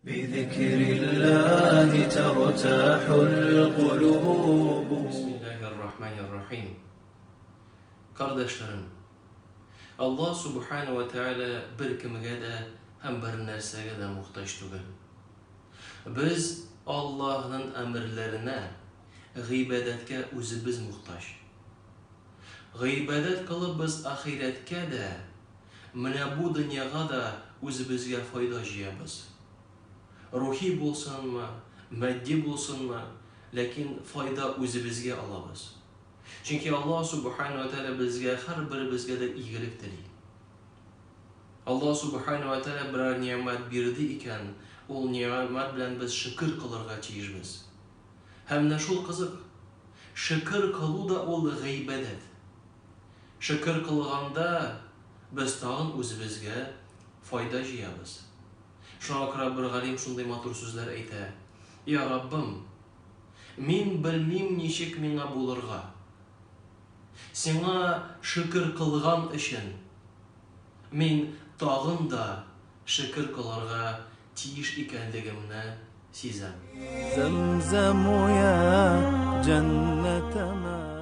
بذكر الله ترتاح القلوب. Bismillahirrahmanirrahim. Kardeşlerim, Allah subhanahu ve teala bir kimge de hem bir nersege de muhtaç değil. Biz Allah'ın emirlerine, gıybetke özümüz muhtaç. Gıybedet kılıp biz ahiretke de, mine bu dünyada da özümüzge fayda jiyabız. Ruhi bulsun mu, maddi bulsun mu, lakin fayda özümüzge alabız. Çünkü Allah subhanahu ve teala bizge her birimizge de iyilik diler. Allah subhanahu ve teala birer nimet berdi iken, ol nimet bilen biz şükür kılırga tiyişmiz. Hem de şul kızık, şükür kılu da ol gıybedet. Şükür kılganda biz tağın özümüzge fayda jiyabız. Şuna akra bir galim şunday matur sözler ayta. Ya Rabbim, min bilmim nişik mina bulurga. Sena şükür kılgan için, min tağın da şükür kılırga tiyiş ikenligimni sezem. زمزم يا جنة ما